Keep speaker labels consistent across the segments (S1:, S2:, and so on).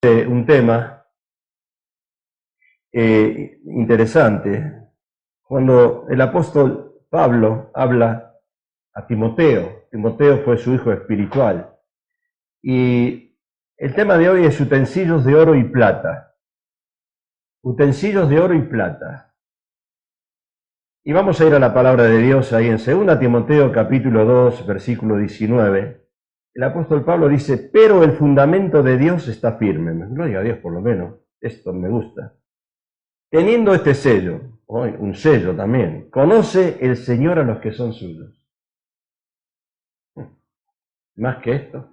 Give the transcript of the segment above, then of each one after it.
S1: Un tema interesante cuando el apóstol Pablo habla a Timoteo. Timoteo fue su hijo espiritual. Y el tema de hoy es utensilios de oro y plata. Utensilios de oro y plata. Y vamos a ir a la palabra de Dios ahí en 2 Timoteo capítulo 2, versículo 19. El apóstol Pablo dice, pero el fundamento de Dios está firme. Gloria a Dios por lo menos, esto me gusta. Teniendo este sello, un sello también, conoce el Señor a los que son suyos. Más que esto.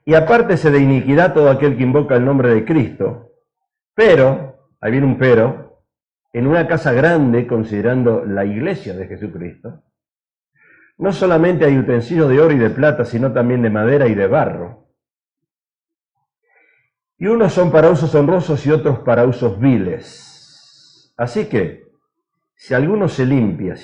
S1: Y apártese de iniquidad todo aquel que invoca el nombre de Cristo. Pero, ahí viene un pero, en una casa grande, considerando la iglesia de Jesucristo, no solamente hay utensilios de oro y de plata, sino también de madera y de barro. Y unos son para usos honrosos y otros para usos viles. Así que, si alguno se limpia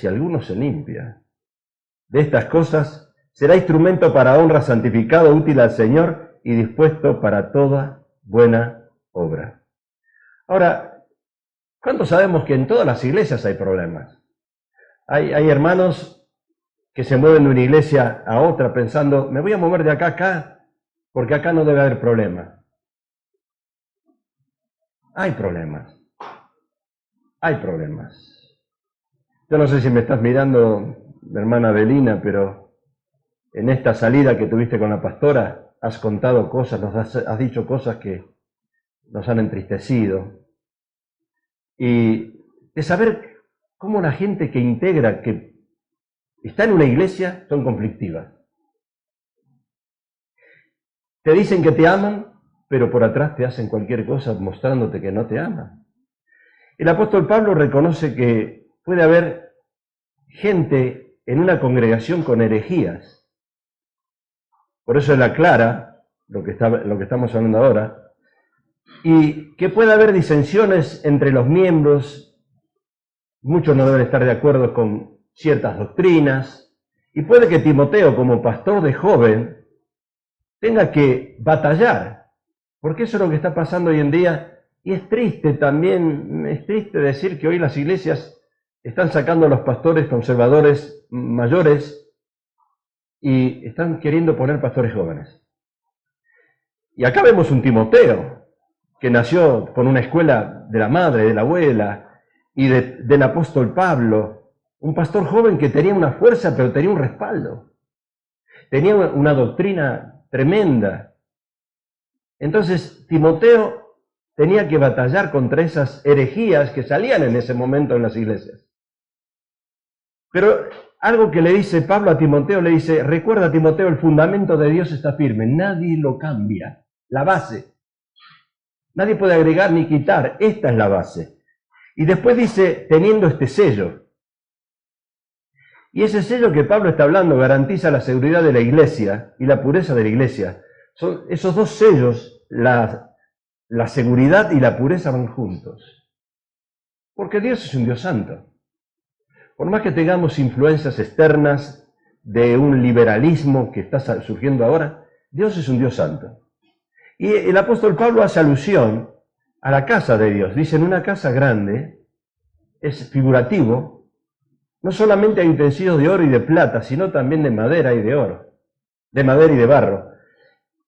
S1: de estas cosas, será instrumento para honra, santificado, útil al Señor y dispuesto para toda buena obra. Ahora, ¿cuántos sabemos que en todas las iglesias hay problemas? Hay hermanos que se mueven de una iglesia a otra pensando, me voy a mover de acá a acá, porque acá no debe haber problema. Hay problemas. Hay problemas. Yo no sé si me estás mirando, hermana Belina, pero en esta salida que tuviste con la pastora, has contado cosas, has dicho cosas que nos han entristecido. Y de saber cómo la gente que integra, que está en una iglesia, son conflictivas. Te dicen que te aman, pero por atrás te hacen cualquier cosa mostrándote que no te aman. El apóstol Pablo reconoce que puede haber gente en una congregación con herejías. Por eso él aclara lo que estamos hablando ahora. Y que puede haber disensiones entre los miembros. Muchos no deben estar de acuerdo con ciertas doctrinas. Y puede que Timoteo, como pastor de joven, tenga que batallar. Porque eso es lo que está pasando hoy en día. Y es triste también, es triste decir que hoy las iglesias están sacando a los pastores conservadores mayores y están queriendo poner pastores jóvenes. Y acá vemos un Timoteo que nació con una escuela de la madre, de la abuela y del apóstol Pablo, un pastor joven que tenía una fuerza pero tenía un respaldo, tenía una doctrina tremenda. Entonces Timoteo tenía que batallar contra esas herejías que salían en ese momento en las iglesias. Pero algo que le dice Pablo a Timoteo, le dice, recuerda Timoteo, el fundamento de Dios está firme, nadie lo cambia, la base. Nadie puede agregar ni quitar, esta es la base. Y después dice, teniendo este sello. Y ese sello que Pablo está hablando garantiza la seguridad de la iglesia y la pureza de la iglesia. Son esos dos sellos, la seguridad y la pureza van juntos. Porque Dios es un Dios santo. Por más que tengamos influencias externas de un liberalismo que está surgiendo ahora, Dios es un Dios santo. Y el apóstol Pablo hace alusión a la casa de Dios. Dice, en una casa grande, es figurativo, no solamente hay utensilios de oro y de plata, sino también de madera y de oro, de madera y de barro.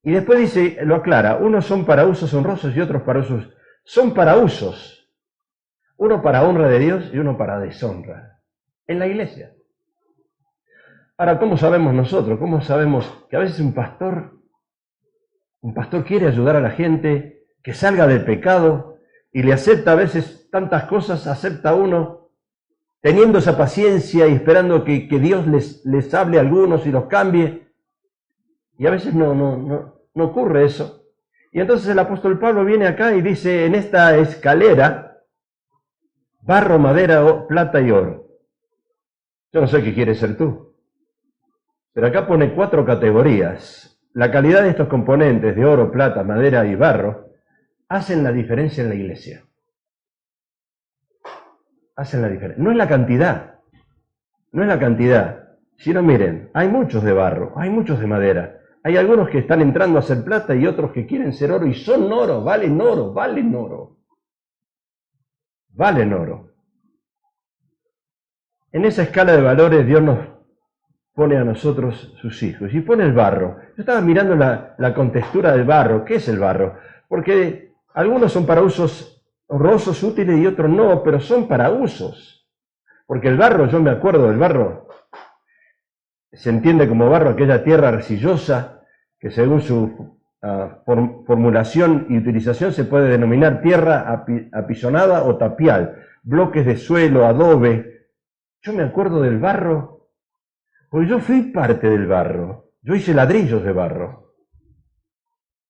S1: Y después dice, lo aclara, unos son para usos honrosos y otros para usos, son para usos, uno para honra de Dios y uno para deshonra, en la iglesia. Ahora, ¿cómo sabemos nosotros? ¿Cómo sabemos que a veces un pastor quiere ayudar a la gente que salga del pecado y le acepta a veces tantas cosas, acepta uno, teniendo esa paciencia y esperando que Dios les hable a algunos y los cambie? Y a veces no ocurre eso. Y entonces el apóstol Pablo viene acá y dice, en esta escalera, barro, madera, plata y oro. Yo no sé qué quieres ser tú, pero acá pone 4 categorías. La calidad de estos componentes de oro, plata, madera y barro hacen la diferencia en la iglesia. Hacen la diferencia. No es la cantidad, sino miren, hay muchos de barro, hay muchos de madera, Hay algunos que están entrando a ser plata y otros que quieren ser oro y son oro, valen oro, valen oro. Valen oro. En esa escala de valores Dios nos pone a nosotros sus hijos y pone el barro. Yo estaba mirando la contextura del barro. ¿Qué es el barro? Porque algunos son para usos honrosos, útiles y otros no, pero son para usos. Porque el barro, yo me acuerdo del barro, se entiende como barro aquella tierra arcillosa que según su formulación y utilización se puede denominar tierra apisonada o tapial, bloques de suelo, adobe. Yo me acuerdo del barro, porque yo fui parte del barro. Yo hice ladrillos de barro.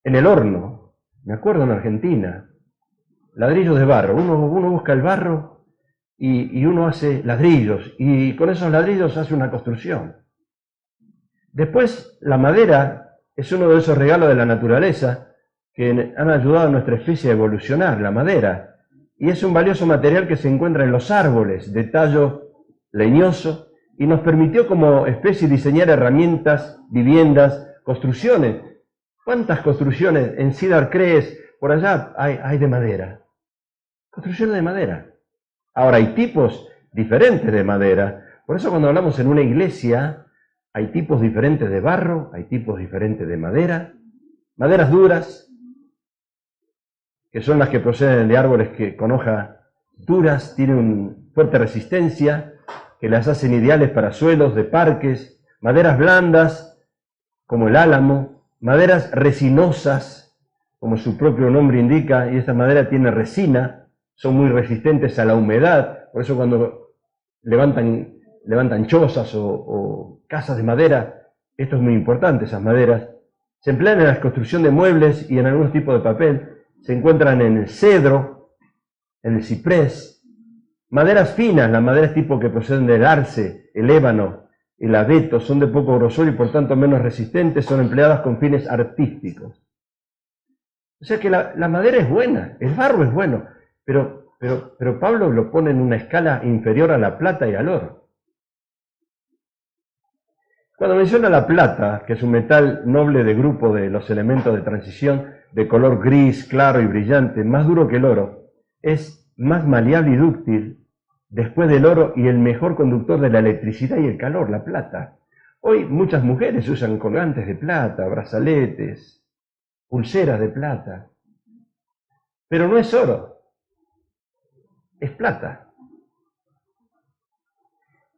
S1: En el horno, me acuerdo en Argentina, ladrillos de barro. Uno busca el barro y uno hace ladrillos, y con esos ladrillos hace una construcción. Después, la madera es uno de esos regalos de la naturaleza que han ayudado a nuestra especie a evolucionar, la madera. Y es un valioso material que se encuentra en los árboles de tallo leñoso y nos permitió como especie diseñar herramientas, viviendas, construcciones. ¿Cuántas construcciones en Cedar Crest, por allá, hay de madera? Construcciones de madera. Ahora, hay tipos diferentes de madera. Por eso cuando hablamos en una iglesia, hay tipos diferentes de barro, hay tipos diferentes de madera. Maderas duras, que son las que proceden de árboles que con hojas duras, tienen una fuerte resistencia, que las hacen ideales para suelos de parques. Maderas blandas, como el álamo. Maderas resinosas, como su propio nombre indica, y esta madera tiene resina, son muy resistentes a la humedad. Por eso cuando levantan chozas o casas de madera, esto es muy importante, esas maderas. Se emplean en la construcción de muebles y en algunos tipos de papel. Se encuentran en el cedro, en el ciprés. Maderas finas, las maderas tipo que proceden del arce, el ébano, el abeto, son de poco grosor y por tanto menos resistentes, son empleadas con fines artísticos. O sea que la madera es buena, el barro es bueno, pero Pablo lo pone en una escala inferior a la plata y al oro. Cuando menciona la plata, que es un metal noble de grupo de los elementos de transición, de color gris, claro y brillante, más duro que el oro, es más maleable y dúctil después del oro y el mejor conductor de la electricidad y el calor, la plata. Hoy muchas mujeres usan colgantes de plata, brazaletes, pulseras de plata, pero no es oro, es plata.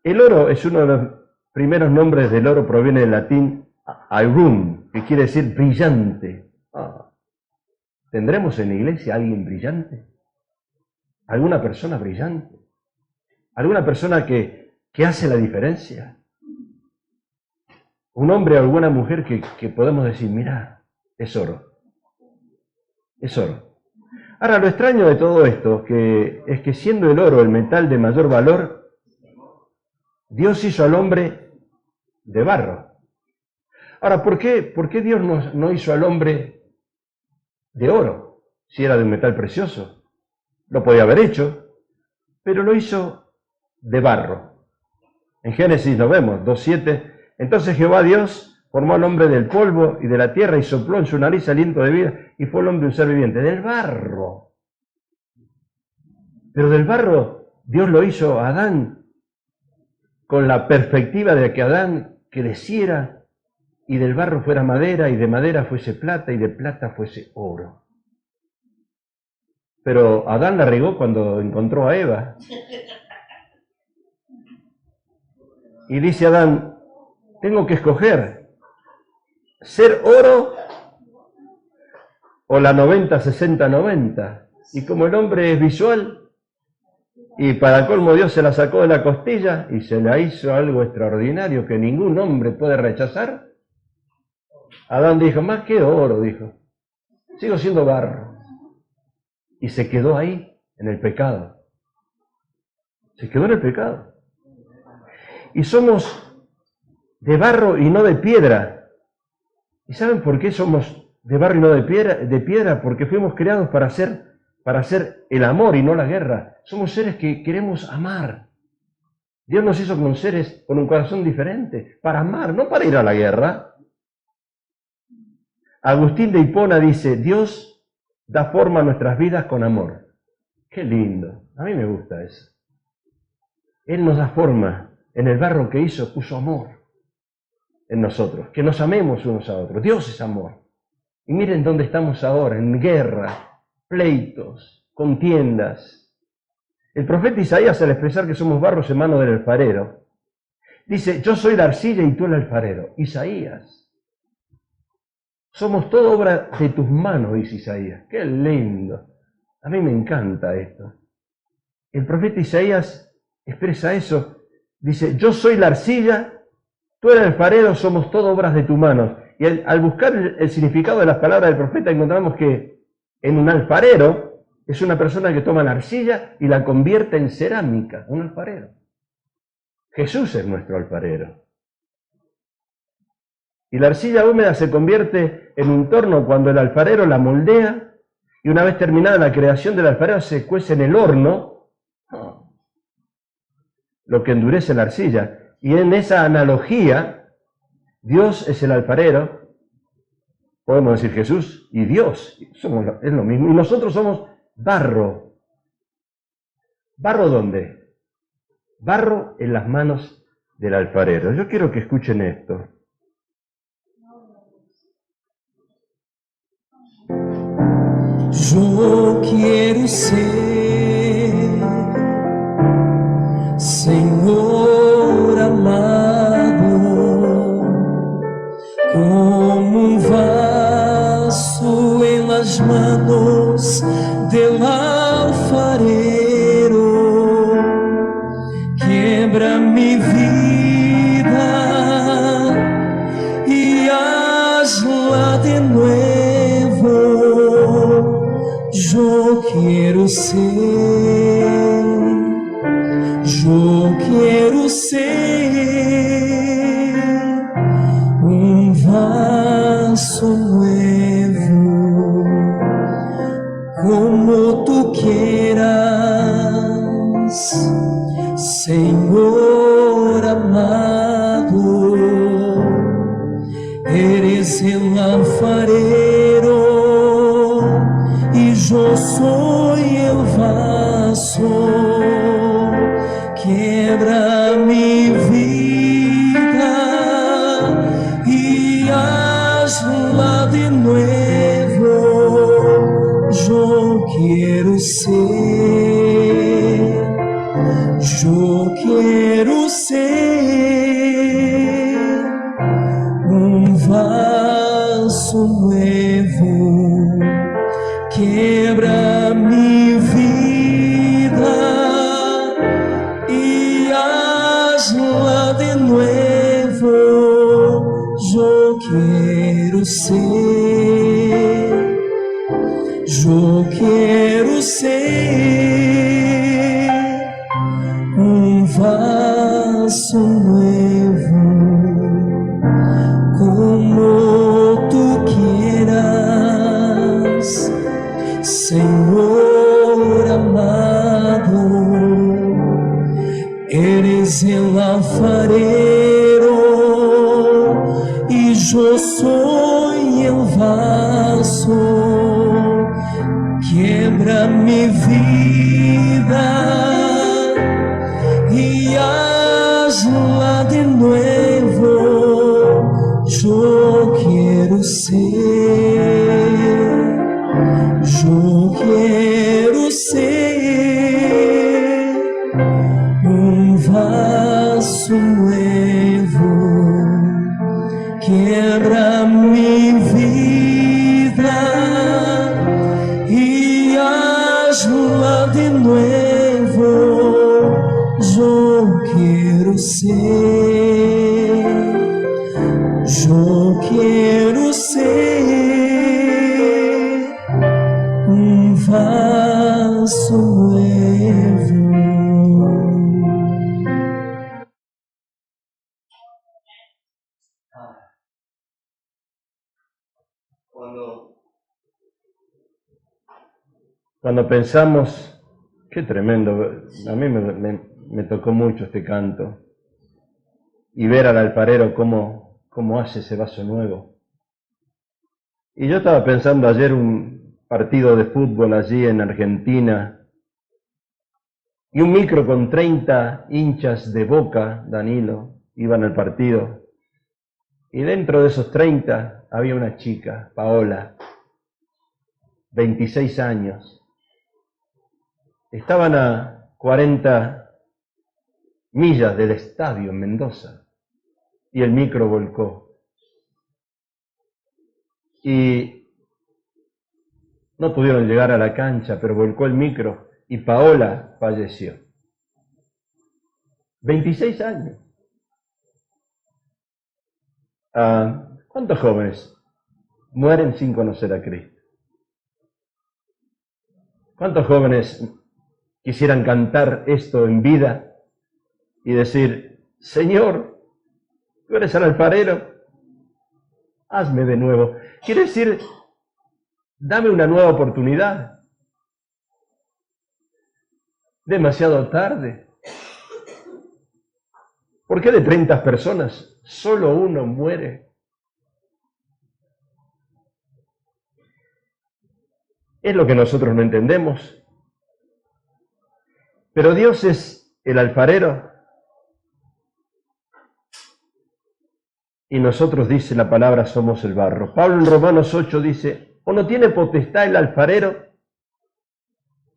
S1: El oro es uno de los primeros nombres del oro, proviene del latín aurum, que quiere decir brillante. ¿Tendremos en la iglesia a alguien brillante? ¿Alguna persona brillante? ¿Alguna persona que hace la diferencia? Un hombre o alguna mujer que podemos decir, mira, es oro. Es oro. Ahora, lo extraño de todo esto es que siendo el oro el metal de mayor valor, Dios hizo al hombre de barro. Ahora, ¿por qué Dios no hizo al hombre de oro, si era de un metal precioso? Lo podía haber hecho, pero lo hizo de barro. En Génesis lo vemos, 2:7. Entonces Jehová Dios formó al hombre del polvo y de la tierra y sopló en su nariz aliento de vida y fue el hombre un ser viviente. Del barro. Pero del barro Dios lo hizo a Adán con la perspectiva de que Adán creciera y del barro fuera madera y de madera fuese plata y de plata fuese oro. Pero Adán la regó cuando encontró a Eva. Y dice Adán, tengo que escoger ser oro o la 90-60-90. Y como el hombre es visual, y para colmo Dios se la sacó de la costilla y se la hizo algo extraordinario que ningún hombre puede rechazar, Adán dijo, más que oro, dijo, sigo siendo barro. Y se quedó ahí, en el pecado. Se quedó en el pecado. Y somos de barro y no de piedra. ¿Y saben por qué somos de barro y no de piedra? Porque fuimos creados para hacer el amor y no la guerra. Somos seres que queremos amar. Dios nos hizo con seres con un corazón diferente, para amar, no para ir a la guerra. Agustín de Hipona dice, Dios da forma a nuestras vidas con amor. Qué lindo, a mí me gusta eso. Él nos da forma, en el barro que hizo puso amor en nosotros, que nos amemos unos a otros. Dios es amor. Y miren dónde estamos ahora, en guerra, pleitos, contiendas. El profeta Isaías, al expresar que somos barros en mano del alfarero, dice, yo soy la arcilla y tú el alfarero. Isaías, somos toda obra de tus manos, dice Isaías. Qué lindo. A mí me encanta esto. El profeta Isaías expresa eso. Dice, yo soy la arcilla, tú el alfarero, somos todas obras de tus manos. Y al buscar el significado de las palabras del profeta, encontramos que en un alfarero es una persona que toma la arcilla y la convierte en cerámica, un alfarero. Jesús es nuestro alfarero. Y la arcilla húmeda se convierte en un torno cuando el alfarero la moldea y una vez terminada la creación del alfarero se cuece en el horno, lo que endurece la arcilla. Y en esa analogía, Dios es el alfarero, podemos decir Jesús y Dios, es lo mismo. Y nosotros somos barro. ¿Barro dónde? Barro en las manos del alfarero. Yo quiero que escuchen esto.
S2: Yo quiero ser, Senhor amado, como un vaso en las manos del alfarero. Quebra mi vida y hazla de nuevo. Yo quiero ser un vaso nuevo, como tú quieras, Señor amado. Eres el alfarero y yo soy el vaso. Quebra mi vida y hazla de nuevo. Yo quiero ser un vaso nuevo. Quebra mi vida y hazla de nuevo. Yo quiero ser un vaso nuevo, como tú quieras, Senhor amado. Eres el alfarero y yo soy el vaso. Quebra mi vida y hazla de nuevo. Yo quiero ser un vaso nuevo. Quebra mi vida y hazla de nuevo. Yo quiero ser un vaso nuevo.
S1: Cuando pensamos, qué tremendo, a mí me tocó mucho este canto, y ver al alfarero cómo hace ese vaso nuevo. Y yo estaba pensando ayer un partido de fútbol allí en Argentina, y un micro con 30 hinchas de Boca, Danilo, iban al partido. Y dentro de esos 30 había una chica, Paola, 26 años. Estaban a 40 millas del estadio en Mendoza y el micro volcó. Y no pudieron llegar a la cancha, pero volcó el micro y Paola falleció. 26 años. ¿Cuántos jóvenes mueren sin conocer a Cristo? ¿Cuántos jóvenes quisieran cantar esto en vida y decir, Señor, tú eres el alfarero, hazme de nuevo? Quiere decir, dame una nueva oportunidad. Demasiado tarde. ¿Por qué de 30 personas solo uno muere? Es lo que nosotros no entendemos. Pero Dios es el alfarero y nosotros, dice la palabra, somos el barro. Pablo en Romanos 8 dice, ¿o no tiene potestad el alfarero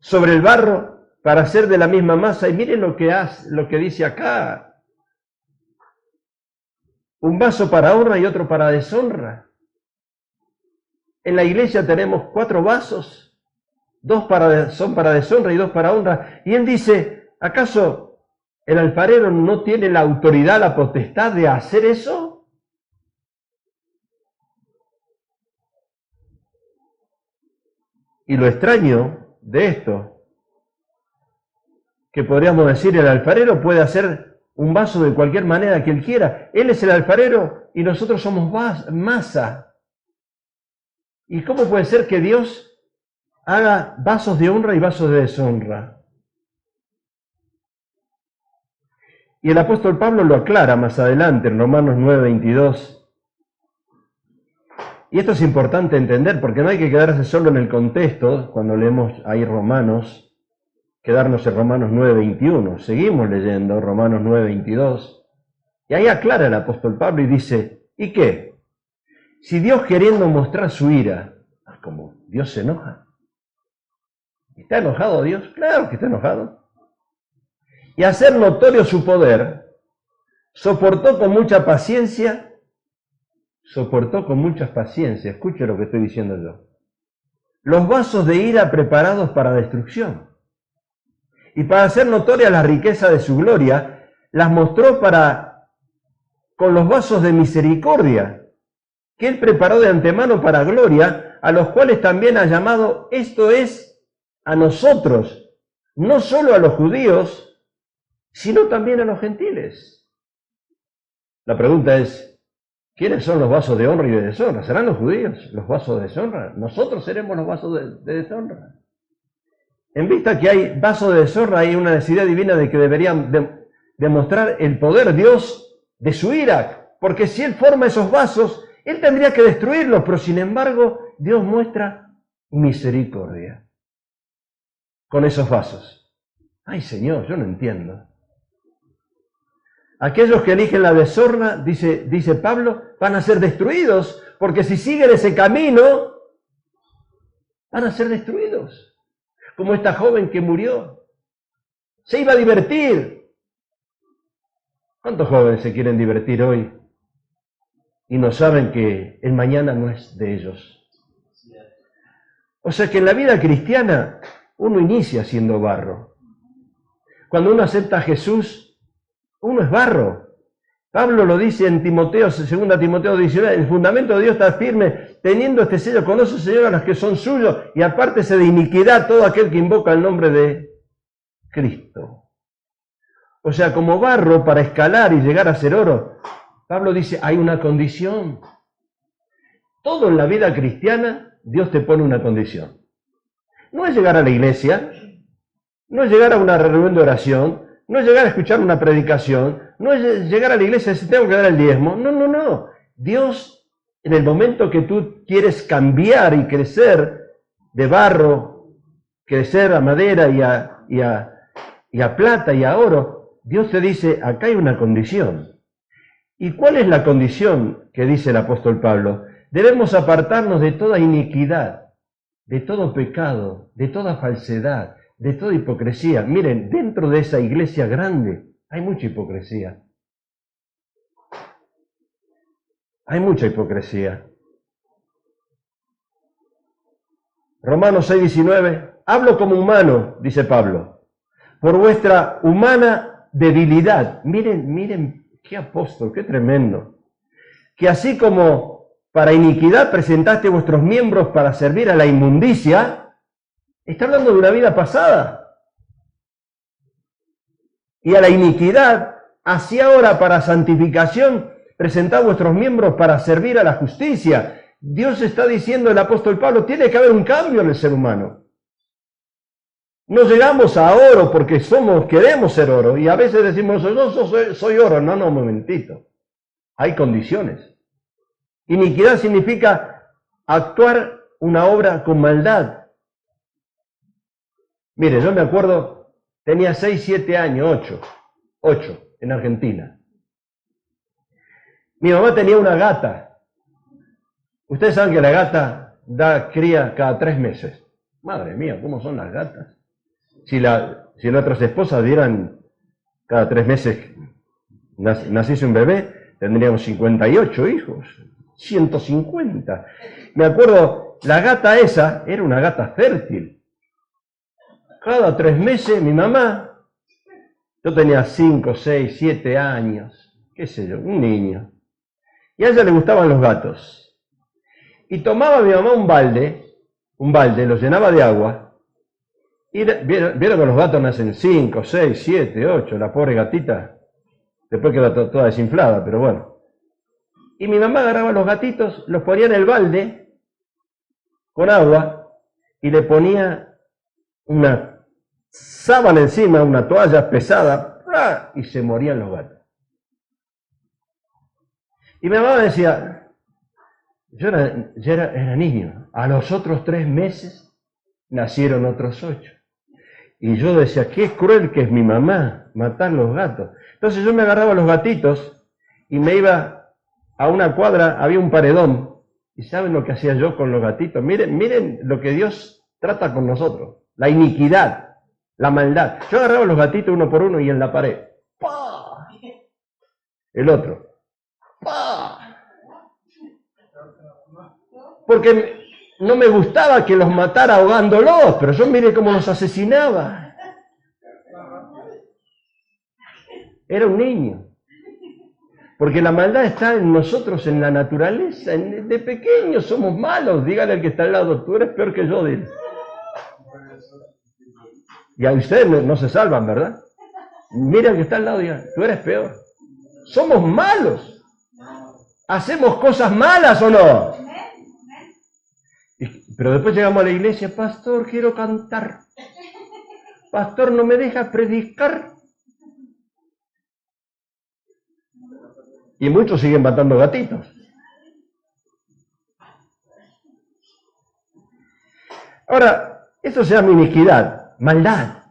S1: sobre el barro para hacer de la misma masa? Y miren lo que dice acá. Un vaso para honra y otro para deshonra. En la iglesia tenemos 4 vasos, 2 son para deshonra y 2 para honra. Y él dice, ¿acaso el alfarero no tiene la autoridad, la potestad de hacer eso? Y lo extraño de esto, que podríamos decir, el alfarero puede hacer un vaso de cualquier manera que él quiera. Él es el alfarero y nosotros somos masa. ¿Y cómo puede ser que Dios haga vasos de honra y vasos de deshonra? Y el apóstol Pablo lo aclara más adelante en Romanos 9:22. Y esto es importante entender porque no hay que quedarse solo en el contexto cuando leemos ahí Romanos, quedarnos en Romanos 9:21. Seguimos leyendo Romanos 9:22. Y ahí aclara el apóstol Pablo y dice, ¿y qué? Si Dios queriendo mostrar su ira, como Dios se enoja. ¿Está enojado Dios? Claro que está enojado. Y hacer notorio su poder, soportó con mucha paciencia, escuche lo que estoy diciendo yo, los vasos de ira preparados para destrucción. Y para hacer notoria la riqueza de su gloria, las mostró con los vasos de misericordia, que él preparó de antemano para gloria, a los cuales también ha llamado, esto es, a nosotros, no solo a los judíos, sino también a los gentiles. La pregunta es, ¿quiénes son los vasos de honra y de deshonra? ¿Serán los judíos los vasos de deshonra? ¿Nosotros seremos los vasos de deshonra? En vista que hay vasos de deshonra, hay una necesidad divina de que deberían demostrar el poder Dios de su ira, porque si Él forma esos vasos, Él tendría que destruirlos, pero sin embargo, Dios muestra misericordia con esos vasos. Ay, Señor, yo no entiendo. Aquellos que eligen la deshonra, dice Pablo, van a ser destruidos, porque si siguen ese camino, van a ser destruidos. Como esta joven que murió. Se iba a divertir. ¿Cuántos jóvenes se quieren divertir hoy y no saben que el mañana no es de ellos? O sea que en la vida cristiana uno inicia siendo barro. Cuando uno acepta a Jesús, uno es barro. Pablo lo dice en Timoteo, 2 Timoteo 19, el fundamento de Dios está firme, teniendo este sello, conoce, Señor, a los que son suyos, y apártese de iniquidad todo aquel que invoca el nombre de Cristo. O sea, como barro para escalar y llegar a ser oro, Pablo dice, hay una condición. Todo en la vida cristiana, Dios te pone una condición. No es llegar a la iglesia, no es llegar a una reunión de oración, no es llegar a escuchar una predicación, no es llegar a la iglesia y decir, tengo que dar el diezmo. No. Dios En el momento que tú quieres cambiar y crecer de barro, crecer a madera y a plata y a oro, Dios te dice, acá hay una condición. ¿Y cuál es la condición que dice el apóstol Pablo? Debemos apartarnos de toda iniquidad, de todo pecado, de toda falsedad, de toda hipocresía. Miren, dentro de esa iglesia grande hay mucha hipocresía. Hay mucha hipocresía. Romanos 6:19, hablo como humano, dice Pablo, por vuestra humana debilidad. Miren, qué apóstol, qué tremendo. Que así como para iniquidad presentaste vuestros miembros para servir a la inmundicia, está hablando de una vida pasada. Y a la iniquidad, así ahora para santificación, presentad vuestros miembros para servir a la justicia. Dios está diciendo, el apóstol Pablo, tiene que haber un cambio en el ser humano. No llegamos a oro porque queremos ser oro, y a veces decimos, yo soy oro. No, un momentito. Hay condiciones. Iniquidad significa actuar una obra con maldad. Mire, yo me acuerdo, tenía 6, 7 años, 8 en Argentina. Mi mamá tenía una gata. Ustedes saben que la gata da cría cada 3 meses. Madre mía, ¿cómo son las gatas? Si nuestras esposas dieran cada 3 meses, naciese un bebé, tendríamos 58 hijos, 150. Me acuerdo, la gata esa era una gata fértil. Cada 3 meses mi mamá, yo tenía 5, 6, 7 años, qué sé yo, un niño. Y a ella le gustaban los gatos. Y tomaba mi mamá un balde, lo llenaba de agua. Y vieron que los gatos nacen 5, 6, 7, 8, la pobre gatita, después queda toda desinflada, pero bueno. Y mi mamá agarraba los gatitos, los ponía en el balde con agua y le ponía una sábana encima, una toalla pesada, y se morían los gatos. Y mi mamá me decía, yo era niño, a los otros 3 meses nacieron otros 8. Y yo decía, qué cruel que es mi mamá, matar los gatos. Entonces yo me agarraba los gatitos y me iba a una cuadra, había un paredón. ¿Y saben lo que hacía yo con los gatitos? Miren lo que Dios trata con nosotros. La iniquidad, la maldad. Yo agarraba los gatitos uno por uno y en la pared. ¡Pah! El otro. ¡Pah! Porque no me gustaba que los matara ahogándolos, pero yo mire cómo los asesinaba. Era un niño. Porque la maldad está en nosotros, en la naturaleza. De pequeños somos malos. Dígale al que está al lado, tú eres peor que yo, dile. Y a ustedes no se salvan, ¿verdad? Mira al que está al lado y diga, tú eres peor. Somos malos. ¿Hacemos cosas malas o no? Pero después llegamos a la iglesia, pastor, quiero cantar. Pastor, ¿no me deja predicar? Y muchos siguen matando gatitos. Ahora, esto se llama iniquidad, maldad.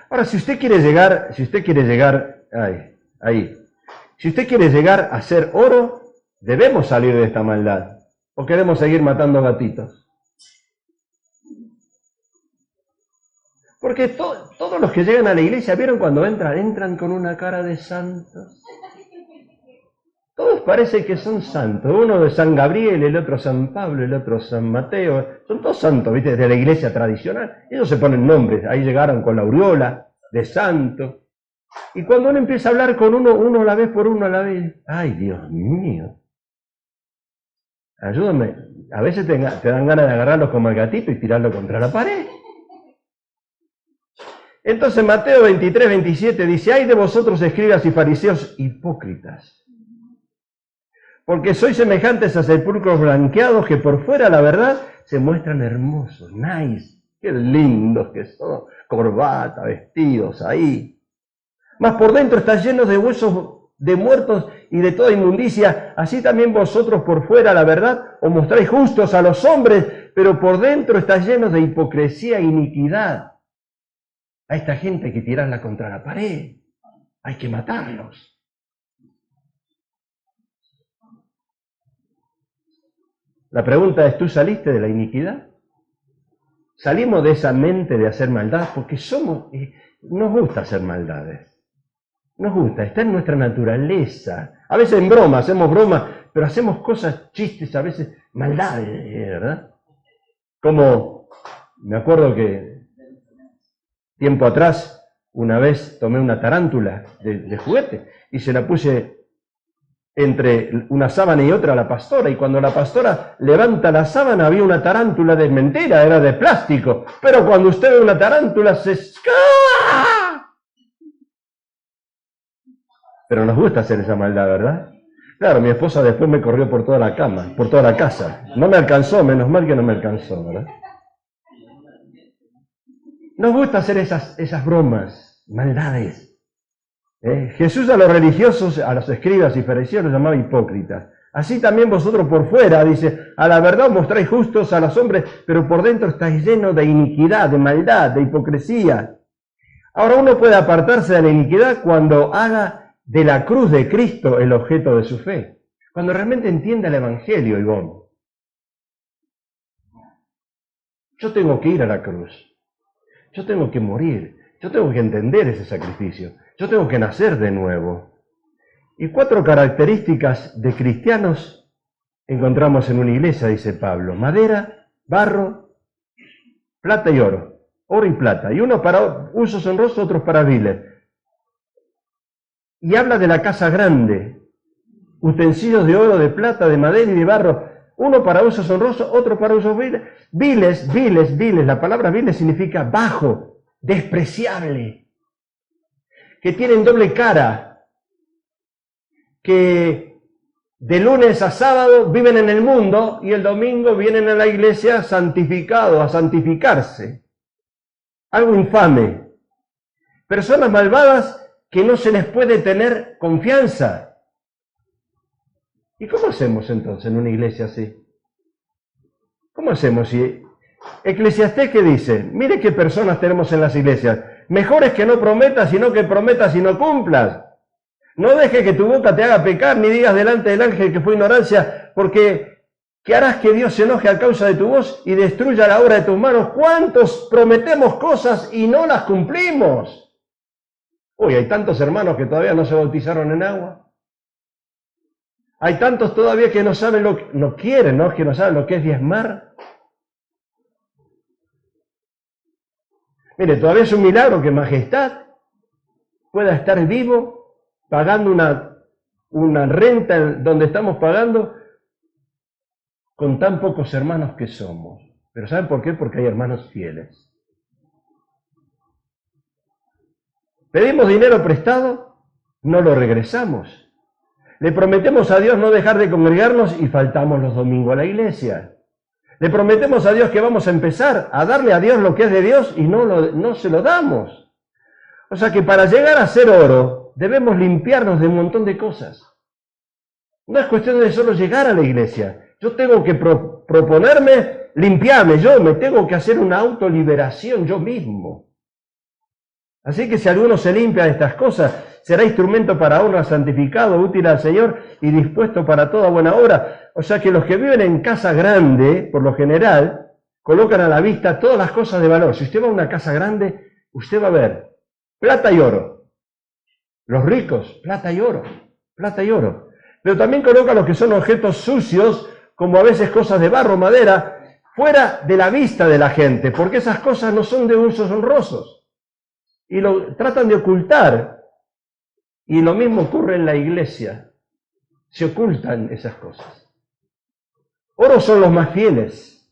S1: Ahora, si usted quiere llegar, si usted quiere llegar a ser oro, debemos salir de esta maldad. ¿O queremos seguir matando gatitos? Porque todos los que llegan a la iglesia, ¿vieron cuando entran con una cara de santos? Todos parecen que son santos. Uno de San Gabriel, el otro San Pablo, el otro San Mateo. Son todos santos, ¿viste? De la iglesia tradicional. Ellos se ponen nombres. Ahí llegaron con la aureola de santo. Y cuando uno empieza a hablar con uno a la vez por uno a la vez. ¡Ay, Dios mío! Ayúdame. A veces te dan ganas de agarrarlo como el gatito y tirarlo contra la pared. Entonces Mateo 23, 27 dice, ¡ay de vosotros escribas y fariseos hipócritas! Porque sois semejantes a sepulcros blanqueados que por fuera, la verdad, se muestran hermosos, nice, qué lindos que son, corbata, vestidos ahí. Mas por dentro están llenos de huesos de muertos y de toda inmundicia, así también vosotros por fuera, la verdad, os mostráis justos a los hombres, pero por dentro estáis llenos de hipocresía e iniquidad. A esta gente hay que tirarla contra la pared, hay que matarlos. La pregunta es, ¿tú saliste de la iniquidad? ¿Salimos de esa mente de hacer maldad? Porque nos gusta hacer maldades. Nos gusta, está en nuestra naturaleza. A veces en broma, hacemos broma, pero hacemos cosas, chistes, a veces maldades, ¿verdad? Como, me acuerdo que tiempo atrás, una vez tomé una tarántula de juguete y se la puse entre una sábana y otra a la pastora, y cuando la pastora levanta la sábana había una tarántula de mentira, era de plástico, pero cuando usted ve una tarántula se... Pero nos gusta hacer esa maldad, ¿verdad? Claro, mi esposa después me corrió por toda la cama, por toda la casa. No me alcanzó, menos mal que no me alcanzó, ¿verdad? Nos gusta hacer esas bromas, maldades. Jesús a los religiosos, a los escribas y fariseos los llamaba hipócritas. Así también vosotros por fuera, dice, a la verdad os mostráis justos a los hombres, pero por dentro estáis llenos de iniquidad, de maldad, de hipocresía. Ahora uno puede apartarse de la iniquidad cuando haga de la cruz de Cristo el objeto de su fe. Cuando realmente entienda el Evangelio, Ivonne. Yo tengo que ir a la cruz. Yo tengo que morir. Yo tengo que entender ese sacrificio. Yo tengo que nacer de nuevo. Y 4 características de cristianos encontramos en una iglesia, dice Pablo. Madera, barro, plata y oro. Oro y plata. Y uno para usos honrosos, otros para viles. Y habla de la casa grande. Utensilios de oro, de plata, de madera y de barro. Uno para usos honrosos, otro para usos viles. Viles. La palabra viles significa bajo, despreciable. Que tienen doble cara. Que de lunes a sábado viven en el mundo y el domingo vienen a la iglesia santificados, a santificarse. Algo infame. Personas malvadas que no se les puede tener confianza. ¿Y cómo hacemos entonces en una iglesia así? ¿Cómo hacemos si Eclesiastés que dice? Mire qué personas tenemos en las iglesias. Mejor es que no prometas, sino que prometas y no cumplas. No dejes que tu boca te haga pecar, ni digas delante del ángel que fue ignorancia, porque ¿qué harás que Dios se enoje a causa de tu voz y destruya la obra de tus manos? ¿Cuántos prometemos cosas y no las cumplimos? Uy, hay tantos hermanos que todavía no se bautizaron en agua. Hay tantos todavía que no saben que no saben lo que es diezmar. Mire, todavía es un milagro que Majestad pueda estar vivo pagando una renta donde estamos pagando con tan pocos hermanos que somos. Pero ¿saben por qué? Porque hay hermanos fieles. Pedimos dinero prestado, no lo regresamos. Le prometemos a Dios no dejar de congregarnos y faltamos los domingos a la iglesia. Le prometemos a Dios que vamos a empezar a darle a Dios lo que es de Dios y no se lo damos. O sea que para llegar a ser oro debemos limpiarnos de un montón de cosas. No es cuestión de solo llegar a la iglesia. Yo tengo que proponerme limpiarme, yo me tengo que hacer una autoliberación yo mismo. Así que si alguno se limpia de estas cosas, será instrumento para honra, santificado, útil al Señor y dispuesto para toda buena obra. O sea que los que viven en casa grande, por lo general, colocan a la vista todas las cosas de valor. Si usted va a una casa grande, usted va a ver plata y oro. Los ricos, plata y oro, plata y oro. Pero también coloca los que son objetos sucios, como a veces cosas de barro, madera, fuera de la vista de la gente, porque esas cosas no son de usos honrosos. Y lo tratan de ocultar. Y lo mismo ocurre en la iglesia. Se ocultan esas cosas. Oro son los más fieles.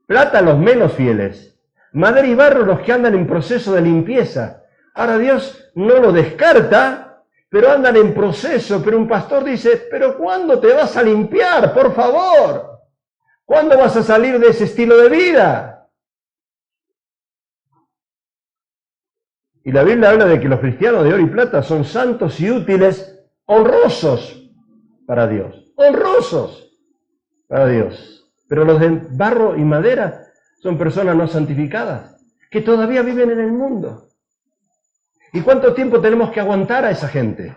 S1: Plata los menos fieles. Madera y barro los que andan en proceso de limpieza. Ahora Dios no lo descarta, pero andan en proceso. Pero un pastor dice, ¿pero cuándo te vas a limpiar? Por favor. ¿Cuándo vas a salir de ese estilo de vida? Y la Biblia habla de que los cristianos de oro y plata son santos y útiles, honrosos. para Dios, honrosos para Dios. Pero los de barro y madera son personas no santificadas, que todavía viven en el mundo. ¿Y cuánto tiempo tenemos que aguantar a esa gente?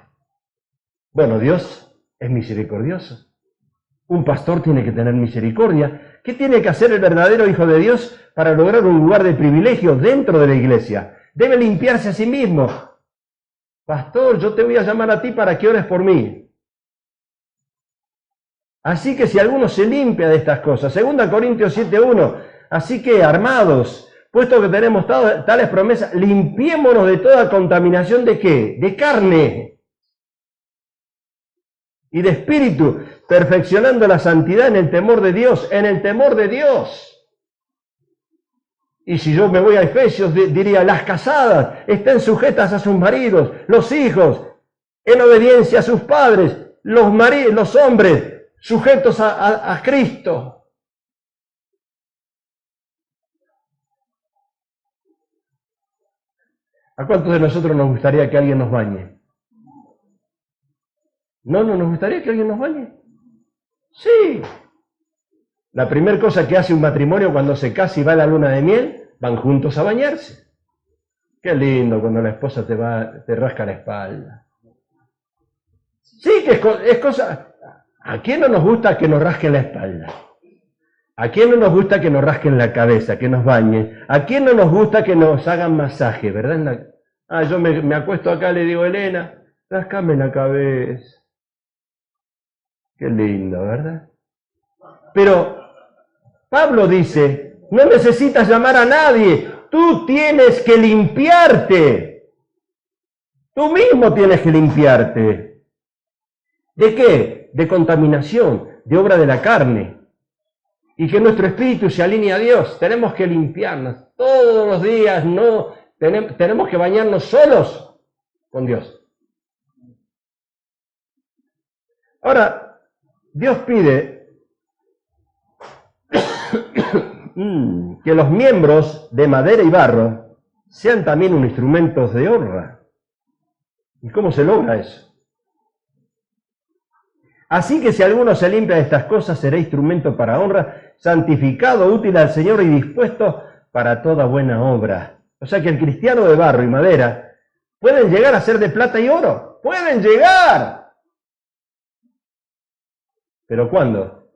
S1: Bueno, Dios es misericordioso. Un pastor tiene que tener misericordia. ¿Qué tiene que hacer el verdadero Hijo de Dios para lograr un lugar de privilegio dentro de la iglesia? Debe limpiarse a sí mismo. Pastor, yo te voy a llamar a ti para que ores por mí. Así que si alguno se limpia de estas cosas, 2 Corintios 7:1, así que armados, puesto que tenemos tales promesas, limpiémonos de toda contaminación ¿de qué? De carne y de espíritu, perfeccionando la santidad en el temor de Dios, en el temor de Dios. Y si yo me voy a Efesios, diría, las casadas estén sujetas a sus maridos, los hijos en obediencia a sus padres, los hombres sujetos a Cristo. ¿A cuántos de nosotros nos gustaría que alguien nos bañe? ¿No nos gustaría que alguien nos bañe? Sí. La primera cosa que hace un matrimonio cuando se casa y va a la luna de miel, van juntos a bañarse. Qué lindo cuando la esposa te rasca la espalda. Sí, que es cosa... ¿A quién no nos gusta que nos rasquen la espalda? ¿A quién no nos gusta que nos rasquen la cabeza, que nos bañen? ¿A quién no nos gusta que nos hagan masaje, verdad? Yo me acuesto acá, le digo, Elena, rascame la cabeza. Qué lindo, ¿verdad? Pero Pablo dice, no necesitas llamar a nadie, tú tienes que limpiarte. Tú mismo tienes que limpiarte. ¿De qué? De contaminación, de obra de la carne. Y que nuestro espíritu se alinee a Dios. Tenemos que limpiarnos todos los días, no tenemos que bañarnos solos con Dios. Ahora, Dios pide que los miembros de madera y barro sean también un instrumento de honra. ¿Y cómo se logra eso? Así que si alguno se limpia de estas cosas, será instrumento para honra, santificado, útil al Señor y dispuesto para toda buena obra. O sea que el cristiano de barro y madera pueden llegar a ser de plata y oro. ¡Pueden llegar! ¿Pero cuándo?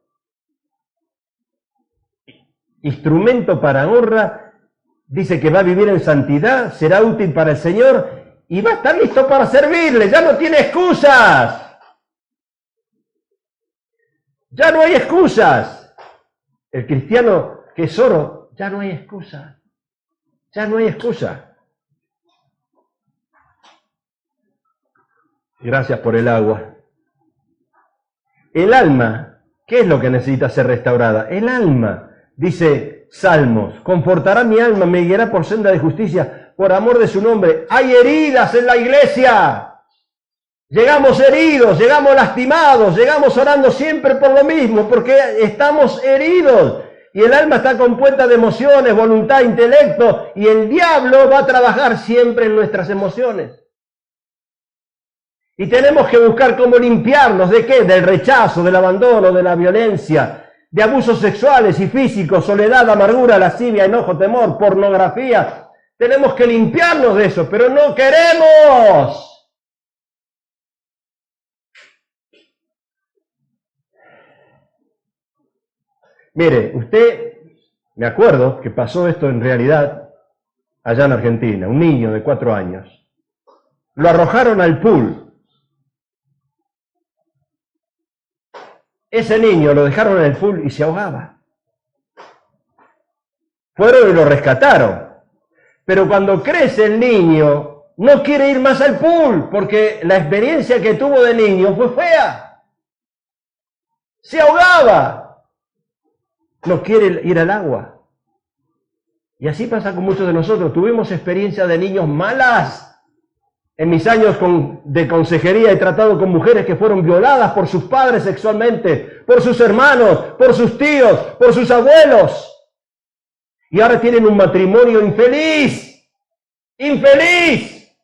S1: Instrumento para honra, dice que va a vivir en santidad, será útil para el Señor y va a estar listo para servirle. Ya no tiene excusas. Ya no hay excusas. El cristiano que es oro, ya no hay excusa. Ya no hay excusa. Gracias por el agua. El alma, ¿qué es lo que necesita ser restaurada? El alma, dice Salmos, confortará mi alma, me guiará por senda de justicia, por amor de su nombre. Hay heridas en la iglesia. Llegamos heridos, llegamos lastimados, llegamos orando siempre por lo mismo, porque estamos heridos. Y el alma está compuesta de emociones, voluntad, intelecto, y el diablo va a trabajar siempre en nuestras emociones. Y tenemos que buscar cómo limpiarnos, ¿de qué? Del rechazo, del abandono, de la violencia, de abusos sexuales y físicos, soledad, amargura, lascivia, enojo, temor, pornografía. Tenemos que limpiarnos de eso, pero no queremos. Mire, me acuerdo que pasó esto en realidad allá en Argentina, un niño de 4 años. Lo arrojaron al pool. Ese niño lo dejaron en el pool y se ahogaba. Fueron y lo rescataron. Pero cuando crece el niño, no quiere ir más al pool, porque la experiencia que tuvo de niño fue fea. Se ahogaba. No quiere ir al agua. Y así pasa con muchos de nosotros. Tuvimos experiencias de niños malas. En mis años de consejería he tratado con mujeres que fueron violadas por sus padres sexualmente, por sus hermanos, por sus tíos, por sus abuelos. Y ahora tienen un matrimonio infeliz. ¡Infeliz!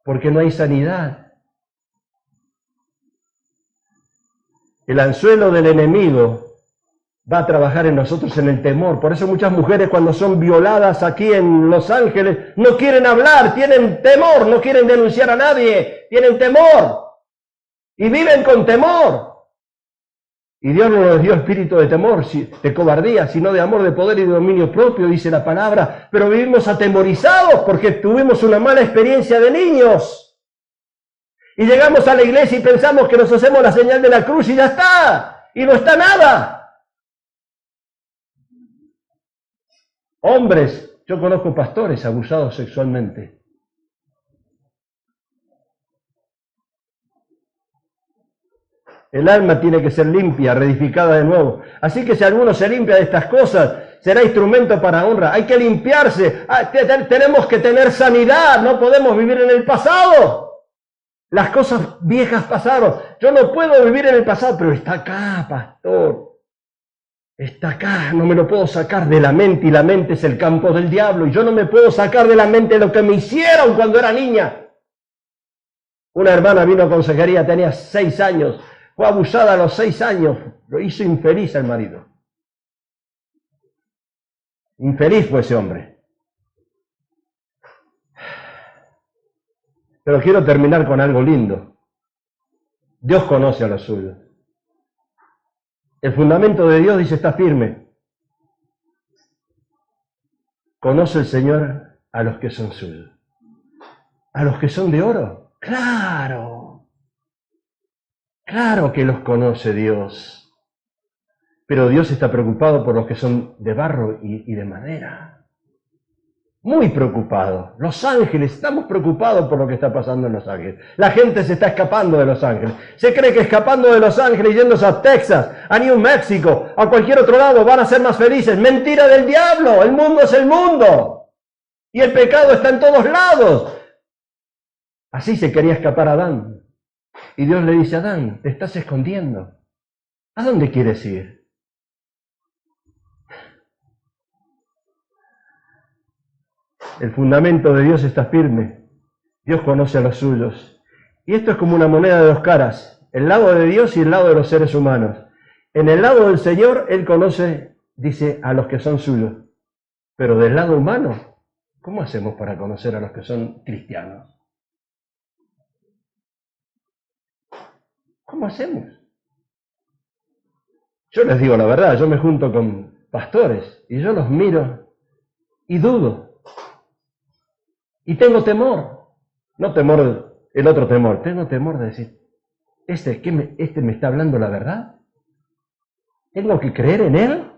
S1: Porque no hay sanidad. El anzuelo del enemigo va a trabajar en nosotros en el temor. Por eso muchas mujeres cuando son violadas aquí en Los Ángeles no quieren hablar, tienen temor, no quieren denunciar a nadie, tienen temor y viven con temor. Y Dios no nos dio espíritu de temor, de cobardía, sino de amor, de poder y de dominio propio, dice la palabra. Pero vivimos atemorizados porque tuvimos una mala experiencia de niños. Y llegamos a la iglesia y pensamos que nos hacemos la señal de la cruz y ya está. Y no está nada. Hombres, yo conozco pastores abusados sexualmente. El alma tiene que ser limpia, reedificada de nuevo. Así que si alguno se limpia de estas cosas, será instrumento para honra. Hay que limpiarse. Tenemos que tener sanidad. No podemos vivir en el pasado. Las cosas viejas pasaron. Yo no puedo vivir en el pasado, pero está acá, pastor. Está acá, no me lo puedo sacar de la mente, y la mente es el campo del diablo, y yo no me puedo sacar de la mente lo que me hicieron cuando era niña. Una hermana vino a consejería, tenía 6 años, fue abusada a los 6 años, lo hizo infeliz al marido. Infeliz fue ese hombre. Pero quiero terminar con algo lindo. Dios conoce a los suyos. El fundamento de Dios, dice, está firme. Conoce el Señor a los que son suyos. ¿A los que son de oro? ¡Claro! Claro que los conoce Dios. Pero Dios está preocupado por los que son de barro y de madera. Muy preocupado. Los ángeles, estamos preocupados por lo que está pasando en Los Ángeles. La gente se está escapando de Los Ángeles. Se cree que escapando de Los Ángeles, yéndose a Texas, a New Mexico, a cualquier otro lado, van a ser más felices. Mentira del diablo. El mundo es el mundo. Y el pecado está en todos lados. Así se quería escapar Adán. Y Dios le dice, Adán, te estás escondiendo. ¿A dónde quieres ir? El fundamento de Dios está firme. Dios conoce a los suyos. Y esto es como una moneda de 2 caras. El lado de Dios y el lado de los seres humanos. En el lado del Señor, Él conoce, dice, a los que son suyos. Pero del lado humano, ¿cómo hacemos para conocer a los que son cristianos? ¿Cómo hacemos? Yo les digo la verdad, yo me junto con pastores y yo los miro y dudo. Y tengo temor, no temor, el otro temor, tengo temor de decir, ¿este me está hablando la verdad? ¿Tengo que creer en él?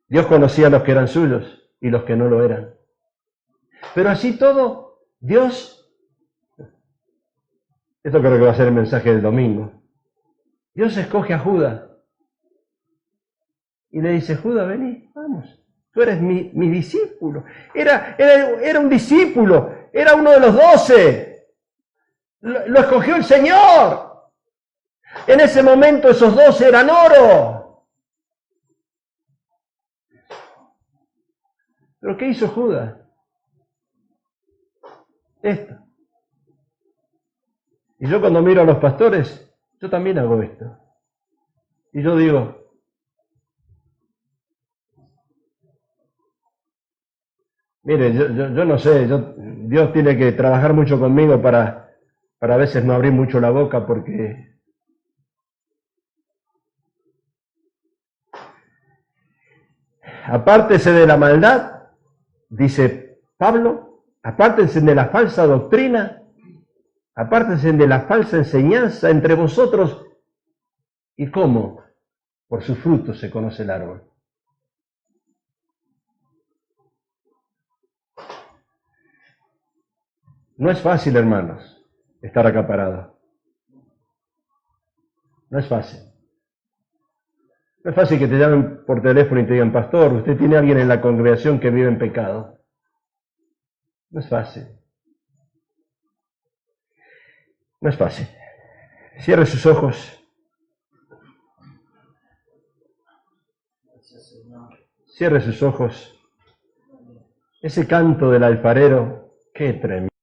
S1: Dios conocía a los que eran suyos y los que no lo eran. Pero así todo, Dios, esto creo que va a ser el mensaje del domingo, Dios escoge a Judas. Y le dice, Judas, vení, vamos, tú eres mi discípulo. Era un discípulo, era uno de los 12. Lo escogió el Señor. En ese momento esos 12 eran oro. ¿Pero qué hizo Judas? Esto. Y yo cuando miro a los pastores, yo también hago esto. Y yo digo, mire, yo no sé, Dios tiene que trabajar mucho conmigo para a veces no abrir mucho la boca porque apártese de la maldad, dice Pablo, apártense de la falsa doctrina, apártense de la falsa enseñanza entre vosotros. ¿Y cómo? Por sus frutos se conoce el árbol. No es fácil, hermanos, estar acá parado. No es fácil. No es fácil que te llamen por teléfono y te digan, pastor, usted tiene a alguien en la congregación que vive en pecado. No es fácil. No es fácil. Cierre sus ojos. Cierre sus ojos. Ese canto del alfarero, qué tremendo.